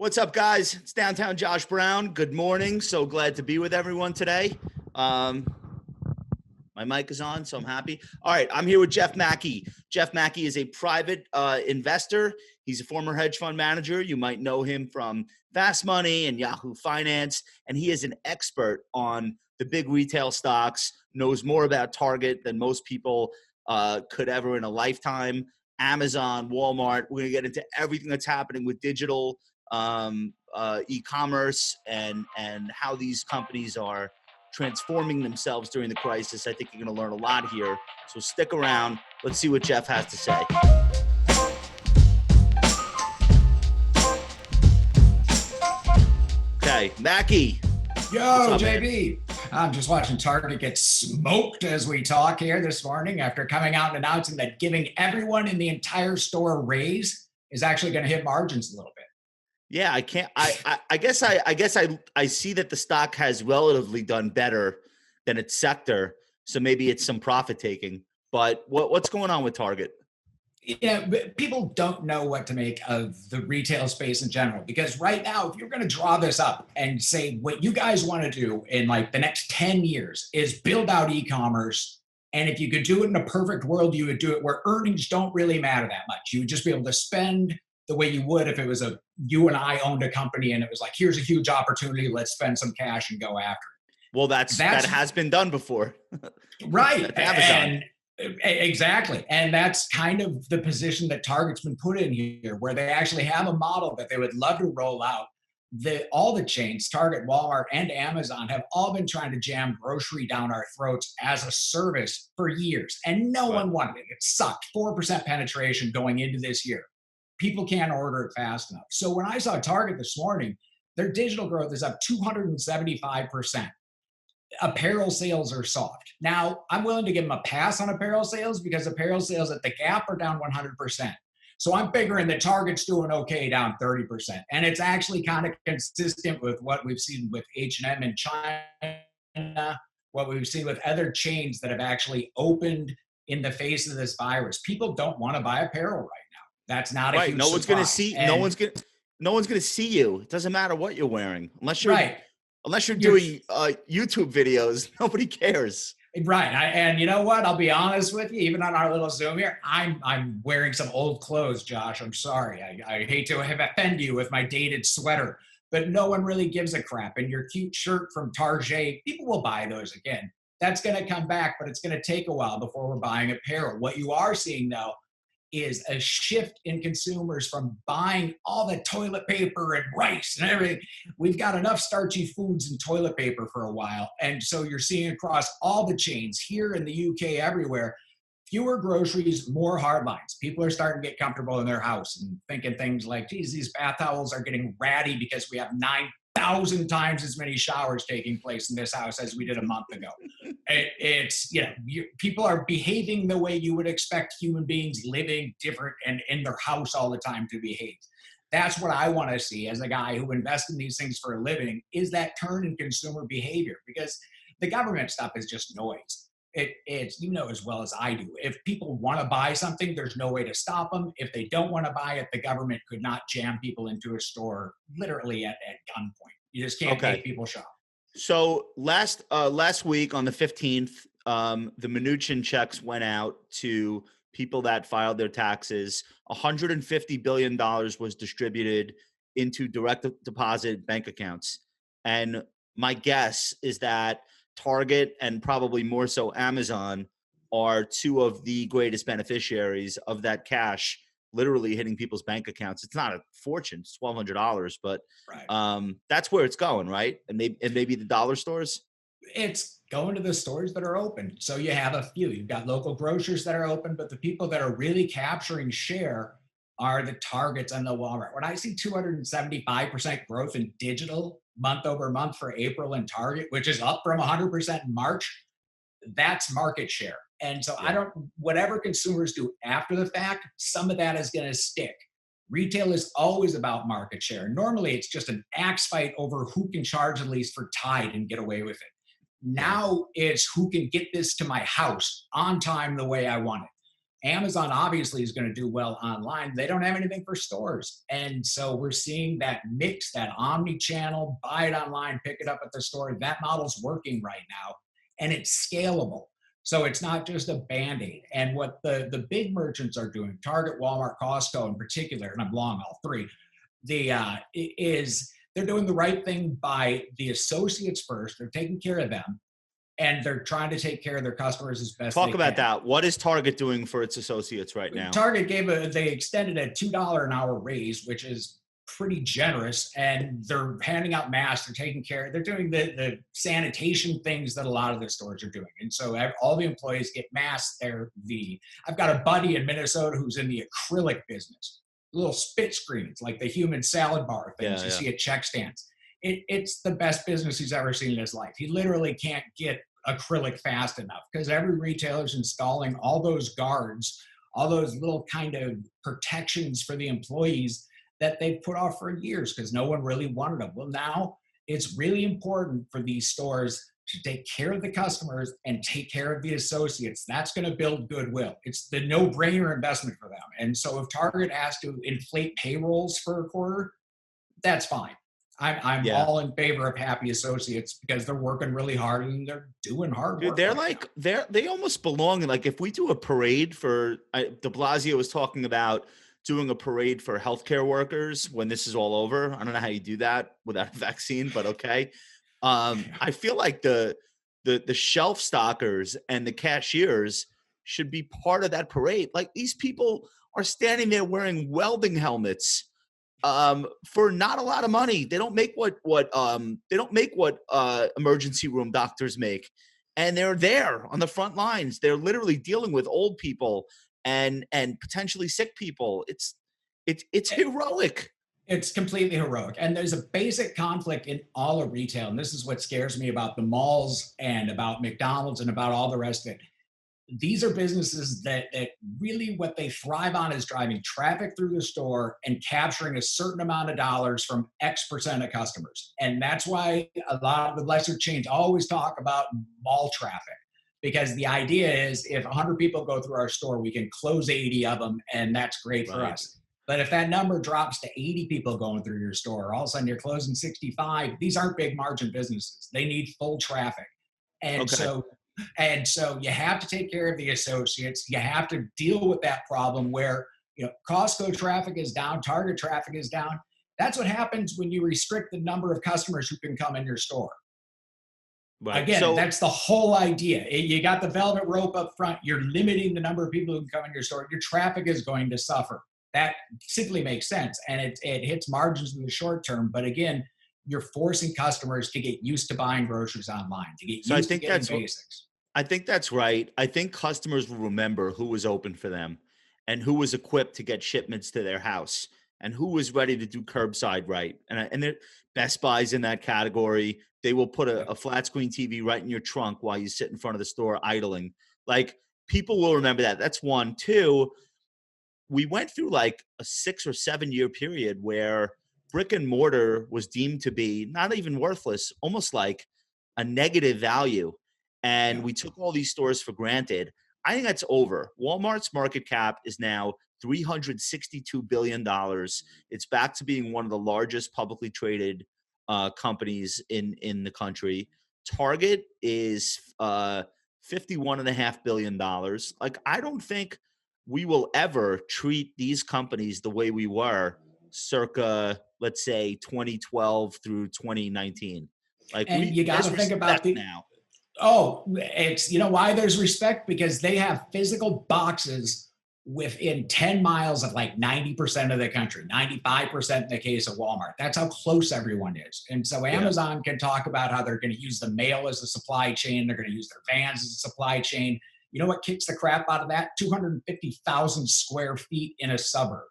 What's up, guys? It's downtown Josh Brown. Good morning. So glad to be with everyone today. My mic is on, so I'm happy. All right, I'm here with Jeff Macke. Jeff Macke is a private investor. He's a former hedge fund manager. You might know him from Fast Money and Yahoo Finance, and he is an expert on the big retail stocks, knows more about Target than most people could ever in a lifetime. Amazon, Walmart. We're going to get into everything that's happening with digital e-commerce and how these companies are transforming themselves during the crisis. I think you're going to learn a lot here. So stick around. Let's see what Jeff has to say. Okay, Macke. Yo, JB. I'm just watching Target get smoked as we talk here this morning after coming out and announcing that giving everyone in the entire store a raise is actually going to hit margins a little bit. Yeah, I can't. I guess I see that the stock has relatively done better than its sector, so maybe it's some profit taking. But what's going on with Target? Yeah, people don't know what to make of the retail space in general, because right now, if you're going to draw this up and say what you guys want to do in like the next 10 years is build out e-commerce, and if you could do it in a perfect world, you would do it where earnings don't really matter that much. You would just be able to spend the way you would if it was you and I owned a company and it was like, here's a huge opportunity, let's spend some cash and go after it. Well, that has been done before. Right. And exactly. And that's kind of the position that Target's been put in here, where they actually have a model that they would love to roll out. All the chains, Target, Walmart, and Amazon, have all been trying to jam grocery down our throats as a service for years. And no one wanted it. It sucked. 4% penetration going into this year. People can't order it fast enough. So when I saw Target this morning, their digital growth is up 275%. Apparel sales are soft. Now, I'm willing to give them a pass on apparel sales because apparel sales at the Gap are down 100%. So I'm figuring that Target's doing okay, down 30%. And it's actually kind of consistent with what we've seen with H&M in China, what we've seen with other chains that have actually opened in the face of this virus. People don't want to buy apparel right now. That's not a huge No one's going to see. And no one's going to see you. It doesn't matter what you're wearing, unless you're right. Unless you're doing YouTube videos. Nobody cares. Right. And you know what? I'll be honest with you. Even on our little Zoom here, I'm wearing some old clothes, Josh. I'm sorry. I hate to offend you with my dated sweater, but no one really gives a crap. And your cute shirt from Target, people will buy those again. That's going to come back, but it's going to take a while before we're buying apparel. What you are seeing, though, is a shift in consumers from buying all the toilet paper and rice and everything. We've got enough starchy foods and toilet paper for a while. And so you're seeing across all the chains here in the UK, everywhere, fewer groceries, more hard lines. People are starting to get comfortable in their house and thinking things like, geez, these bath towels are getting ratty because we have 9,000 times as many showers taking place in this house as we did a month ago. People are behaving the way you would expect human beings living different and in their house all the time to behave. That's what I want to see as a guy who invests in these things for a living, is that turn in consumer behavior, because the government stuff is just noise. It's, you know, as well as I do. If people want to buy something, there's no way to stop them. If they don't want to buy it, the government could not jam people into a store literally at gunpoint. You just can't make people shop. So last week on the 15th, the Mnuchin checks went out to people that filed their taxes. $150 billion was distributed into direct deposit bank accounts. And my guess is that Target and probably more so Amazon are two of the greatest beneficiaries of that cash literally hitting people's bank accounts. It's not a fortune, it's $1,200, but that's where it's going, right? And maybe the dollar stores. It's going to the stores that are open. So you have a few. You've got local grocers that are open, but the people that are really capturing share are the Targets and the Walmart. When I see 275% growth in digital month over month for April and Target, which is up from 100% in March, that's market share. And so whatever consumers do after the fact, some of that is going to stick. Retail is always about market share. Normally, it's just an axe fight over who can charge the least for Tide and get away with it. Now it's who can get this to my house on time the way I want it. Amazon obviously is going to do well online. They don't have anything for stores. And so we're seeing that mix, that omni-channel, buy it online, pick it up at the store. That model's working right now, and it's scalable. So it's not just a Band-Aid. And what the big merchants are doing, Target, Walmart, Costco in particular, and I'm long all three, is they're doing the right thing by the associates first. They're taking care of them, and they're trying to take care of their customers as best they can. Talk about that. What is Target doing for its associates right now? Target they extended a $2 an hour raise, which is pretty generous, and they're handing out masks. They're taking care. They're doing the sanitation things that a lot of the stores are doing, and so all the employees get masks. I've got a buddy in Minnesota who's in the acrylic business, little spit screens like the human salad bar things you see at check stands. It's the best business he's ever seen in his life. He literally can't get acrylic fast enough because every retailer's installing all those guards, all those little kind of protections for the employees that they've put off for years because no one really wanted them. Well, now it's really important for these stores to take care of the customers and take care of the associates. That's going to build goodwill. It's the no-brainer investment for them. And so if Target has to inflate payrolls for a quarter, that's fine. I'm all in favor of happy associates because they're working really hard and they're doing hard work. Dude, they almost belong in, like, if we do a parade for de Blasio was talking about doing a parade for healthcare workers when this is all over. I don't know how you do that without a vaccine, but okay. I feel like the shelf stockers and the cashiers should be part of that parade. Like, these people are standing there wearing welding helmets for not a lot of money. They don't make what emergency room doctors make, and they're there on the front lines. They're literally dealing with old people and potentially sick people. It's heroic. It's completely heroic. And there's a basic conflict in all of retail. And this is what scares me about the malls and about McDonald's and about all the rest of it. These are businesses that really what they thrive on is driving traffic through the store and capturing a certain amount of dollars from X% of customers. And that's why a lot of the lesser chains always talk about mall traffic. Because the idea is if 100 people go through our store, we can close 80 of them, and that's great for us. But if that number drops to 80 people going through your store, all of a sudden you're closing 65. These aren't big margin businesses. They need full traffic. And so you have to take care of the associates. You have to deal with that problem where, Costco traffic is down, Target traffic is down. That's what happens when you restrict the number of customers who can come in your store. Right. Again, that's the whole idea. You got the velvet rope up front. You're limiting the number of people who can come in your store. Your traffic is going to suffer. That simply makes sense. And it hits margins in the short term. But again, you're forcing customers to get used to buying groceries online, to get used to getting basics. I think that's right. I think customers will remember who was open for them and who was equipped to get shipments to their house and who was ready to do curbside right. And Best Buy's in that category. They will put a flat screen TV right in your trunk while you sit in front of the store idling. Like, people will remember that. That's one. Two, we went through like a 6 or 7 year period where brick and mortar was deemed to be not even worthless, almost like a negative value. And we took all these stores for granted. I think that's over. Walmart's market cap is now $362 billion. It's back to being one of the largest publicly traded companies in the country. Target is $51.5 billion. Like, I don't think we will ever treat these companies the way we were circa, let's say, 2012 through 2019. Like, and you got to think about now. It's, why there's respect? Because they have physical boxes within 10 miles of like 90% of the country, 95% in the case of Walmart. That's how close everyone is. And so Amazon can talk about how they're going to use the mail as a supply chain. They're going to use their vans as a supply chain. You know what kicks the crap out of that? 250,000 square feet in a suburb.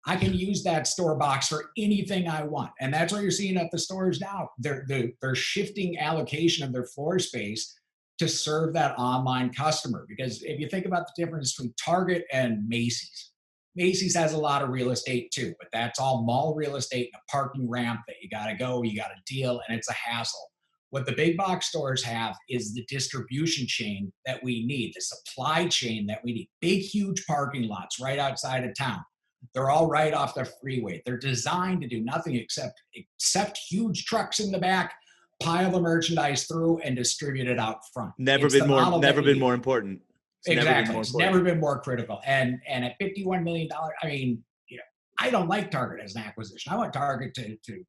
I can use that store box for anything I want. And that's what you're seeing at the stores now. They're shifting allocation of their floor space to serve that online customer. Because if you think about the difference between Target and Macy's, Macy's has a lot of real estate too, but that's all mall real estate and a parking ramp that you got to go, you got to deal, and it's a hassle. What the big box stores have is the distribution chain that we need, the supply chain that we need. Big, huge parking lots right outside of town. They're all right off the freeway. They're designed to do nothing except huge trucks in the back, pile the merchandise through, and distribute it out front. Never It's been the more, model never that we been need. more important. It's never been Exactly. more It's important. never been more critical. And at $51 million, I mean, I don't like Target as an acquisition. I want Target to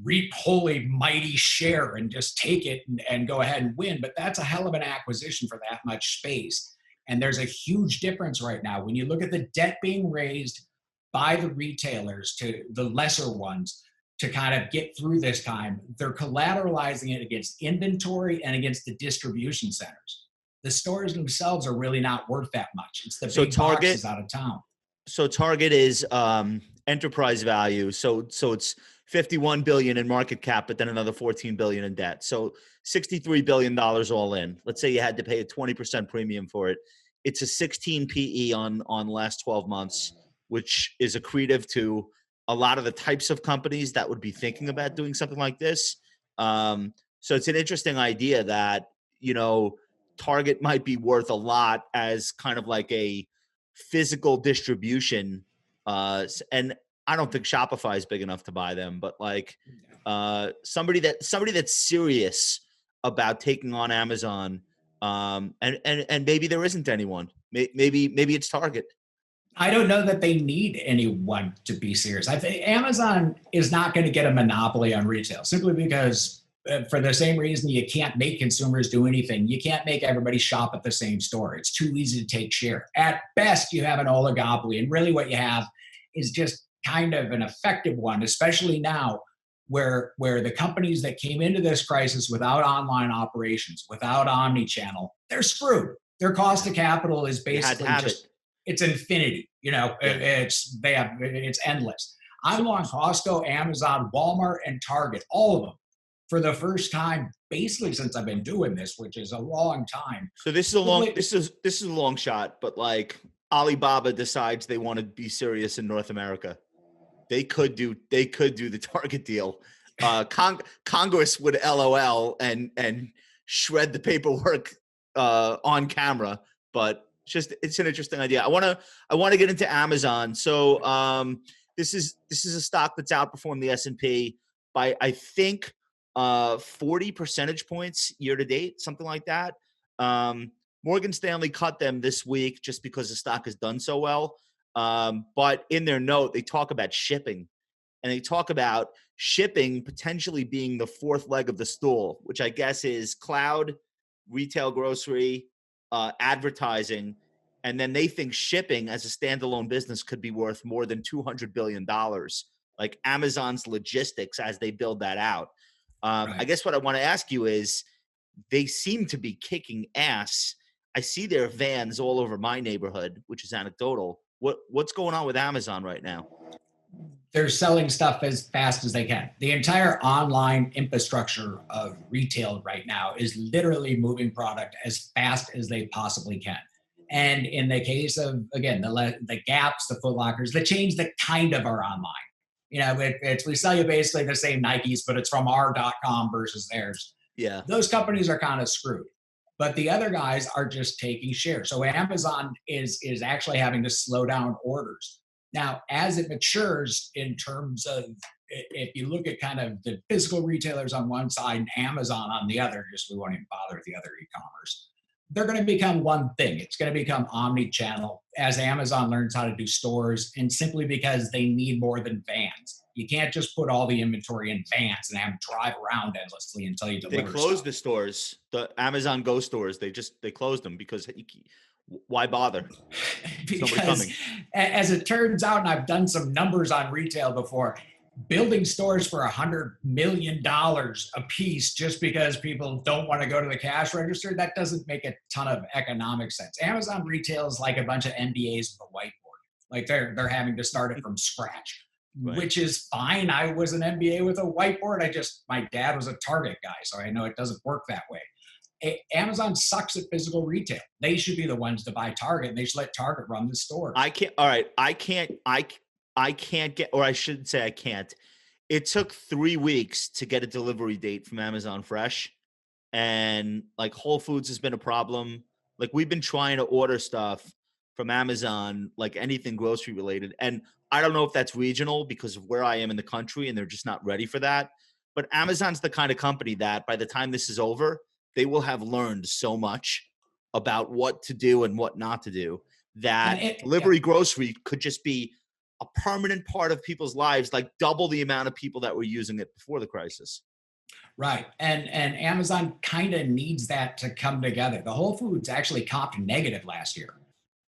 reap holy mighty share and just take it and go ahead and win. But that's a hell of an acquisition for that much space. And there's a huge difference right now when you look at the debt being raised by the retailers to the lesser ones to kind of get through this time. They're collateralizing it against inventory and against the distribution centers. The stores themselves are really not worth that much. It's the So big Target, boxes out of town. so Target is enterprise value. So it's 51 billion in market cap, but then another 14 billion in debt. So $63 billion all in. Let's say you had to pay a 20% premium for it. It's a 16 PE on last 12 months, which is accretive to a lot of the types of companies that would be thinking about doing something like this. So it's an interesting idea that, Target might be worth a lot as kind of like a physical distribution. And I don't think Shopify is big enough to buy them, but like somebody that's serious about taking on Amazon. And maybe there isn't anyone. Maybe it's Target. I don't know that they need anyone to be serious. I think Amazon is not going to get a monopoly on retail simply because for the same reason you can't make consumers do anything. You can't make everybody shop at the same store. It's too easy to take share. At best, you have an oligopoly. And really what you have is just kind of an effective one, especially now where the companies that came into this crisis without online operations, without omni-channel, they're screwed. Their cost of capital is basically just, it's infinity. It's endless. I'm on Costco, Amazon, Walmart, and Target, all of them, for the first time basically since I've been doing this, which is a long time. So this is a long shot, but like Alibaba decides they want to be serious in North America. They could do the Target deal. Congress would LOL and shred the paperwork on camera, but it's an interesting idea. I want to get into Amazon. So this is a stock that's outperformed the S&P by I think 40 percentage points year to date, something like that. Morgan Stanley cut them this week just because the stock has done so well. But in their note, they talk about shipping, and they talk about shipping potentially being the fourth leg of the stool, which I guess is cloud, retail, grocery, advertising. And then they think shipping as a standalone business could be worth more than $200 billion, like Amazon's logistics as they build that out. Right. I guess what I want to ask you is, they seem to be kicking ass. I see their vans all over my neighborhood, which is anecdotal. What's going on with Amazon right now? They're selling stuff as fast as they can. The entire online infrastructure of retail right now is literally moving product as fast as they possibly can. And in the case of, again, the Gaps, the Foot Lockers, the chains that kind of are online. We sell you basically the same Nikes, but it's from our .com versus theirs. Yeah. Those companies are kind of screwed. But the other guys are just taking share. So Amazon is actually having to slow down orders. Now, as it matures in terms of, if you look at kind of the physical retailers on one side and Amazon on the other, just we won't even bother with the other e-commerce, they're going to become one thing. It's going to become omni-channel as Amazon learns how to do stores, and simply because they need more than vans. You can't just put all the inventory in vans and have them drive around endlessly until you deliver. They closed the stores, the Amazon Go stores. They closed them because why bother? Because as it turns out, and I've done some numbers on retail before, building stores for $100 million a piece just because people don't want to go to the cash register, that doesn't make a ton of economic sense. Amazon retail is like a bunch of MBAs with a whiteboard. Like they're having to start it from scratch, right. Which is fine. I was an MBA with a whiteboard. My dad was a Target guy, so I know it doesn't work that way. Amazon sucks at physical retail. They should be the ones to buy Target, and they should let Target run the store. I can't get, or I should say I can't. It took 3 weeks to get a delivery date from Amazon Fresh. and like Whole Foods has been a problem. Like we've been trying to order stuff from Amazon, like anything grocery related. And I don't know if that's regional because of where I am in the country and they're just not ready for that. But Amazon's the kind of company that by the time this is over, they will have learned so much about what to do and what not to do And that yeah, delivery grocery could just be a permanent part of people's lives, like double the amount of people that were using it before the crisis. right. And Amazon kind of needs that to come together. The Whole Foods actually comped negative last year,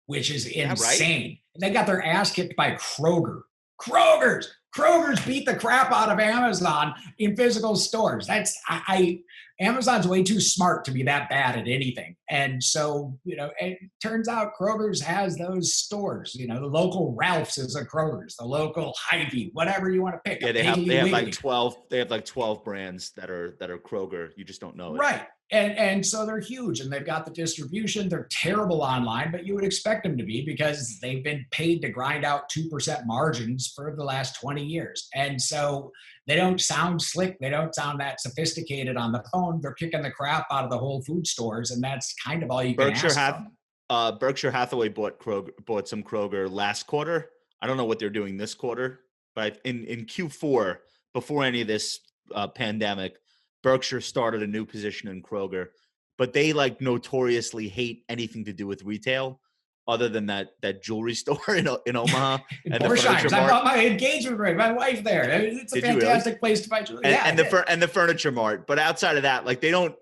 which is Yeah, right. insane. They got their ass kicked by Kroger. Kroger's beat the crap out of Amazon in physical stores. Amazon's way too smart to be that bad at anything. And so, it turns out Kroger's has those stores. The local Ralph's is a Kroger's, the local Hy-Vee, whatever you want to pick. Yeah, A Piggly like Wiggly. 12 brands that are Kroger. You just don't know it. Right. And so they're huge and they've got the distribution. They're terrible online, but you would expect them to be because they've been paid to grind out 2% margins for the last 20 years. And so they don't sound slick. They don't sound that sophisticated on the phone. They're kicking the crap out of the Whole Food stores. And that's kind of all you can ask from them. Berkshire Hathaway bought some Kroger last quarter. I don't know what they're doing this quarter, but in Q4, before any of this pandemic, Berkshire started a new position in Kroger, but they like notoriously hate anything to do with retail other than that jewelry store in Omaha and the furniture Borsheimer's. I mart. bought my engagement ring, my wife there. It's a Did you really? fantastic place to buy jewelry. And the furniture mart. But outside of that, like they don't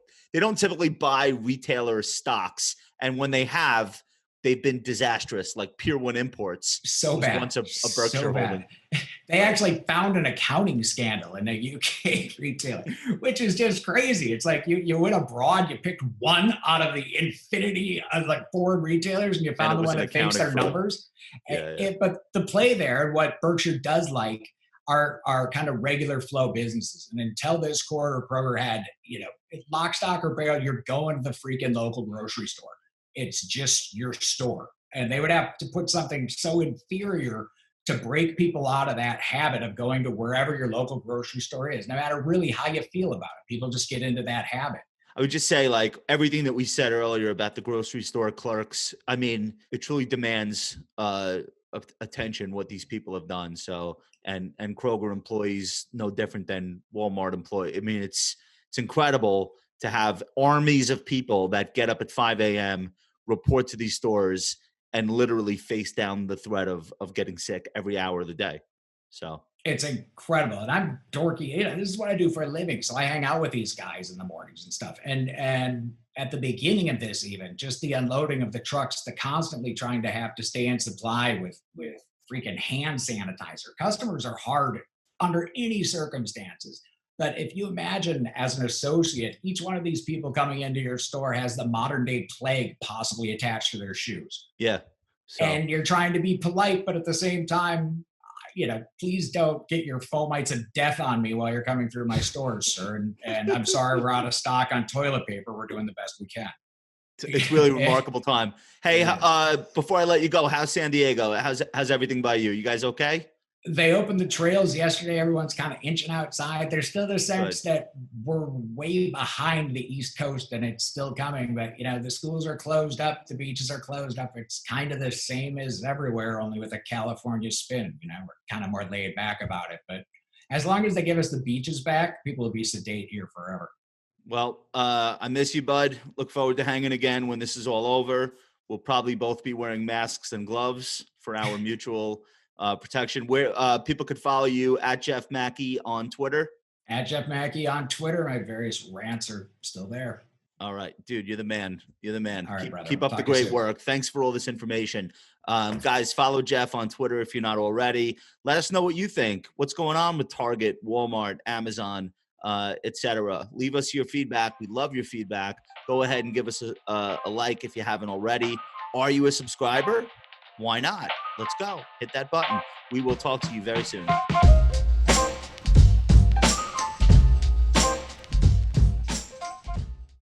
typically buy retailer stocks. And when they have, they've been disastrous, like Pier 1 Imports. So was bad. once a Berkshire So bad. holding. They actually found an accounting scandal in a UK retailer, which is just crazy. It's like you went abroad, you picked one out of the infinity of like foreign retailers, and you found the one that fakes their numbers. Yeah. But the play there, what Berkshire does like, are kind of regular flow businesses. And until this quarter, Kroger had, lock, stock, or barrel, you're going to the freaking local grocery store. It's just your store. And they would have to put something so inferior to break people out of that habit of going to wherever your local grocery store is, no matter really how you feel about it. People just get into that habit. I would just say, like, everything that we said earlier about the grocery store clerks, I mean, it truly demands attention what these people have done. So, and Kroger employees no different than Walmart employees. I mean, it's incredible to have armies of people that get up at 5 a.m., report to these stores, and literally face down the threat of getting sick every hour of the day. So it's incredible. And I'm dorky. This is what I do for a living. So I hang out with these guys in the mornings and stuff. And at the beginning of this, even just the unloading of the trucks, the constantly trying to have to stay in supply with freaking hand sanitizer. Customers are hard under any circumstances. But if you imagine as an associate, each one of these people coming into your store has the modern day plague possibly attached to their shoes. Yeah. So. And you're trying to be polite, but at the same time, please don't get your fomites of death on me while you're coming through my stores, sir. And I'm sorry we're out of stock on toilet paper. We're doing the best we can. It's really a remarkable time. Hey, before I let you go, how's San Diego? How's everything by you? You guys okay? They opened the trails yesterday. Everyone's kind of inching outside. There's still the sense that we're way behind the East Coast and it's still coming. But, the schools are closed up. The beaches are closed up. It's kind of the same as everywhere, only with a California spin. We're kind of more laid back about it. But as long as they give us the beaches back, people will be sedate here forever. Well, I miss you, bud. Look forward to hanging again when this is all over. We'll probably both be wearing masks and gloves for our mutual protection. Where people could follow you at Jeff Macke on Twitter. At Jeff Macke on Twitter. My various rants are still there. All right, dude, you're the man. You're the man. All right, keep up the great work. Thanks for all this information. Guys, follow Jeff on Twitter if you're not already. Let us know what you think. What's going on with Target, Walmart, Amazon, etc. Leave us your feedback. We love your feedback. Go ahead and give us a like if you haven't already. Are you a subscriber? Why not? Let's go. Hit that button. We will talk to you very soon.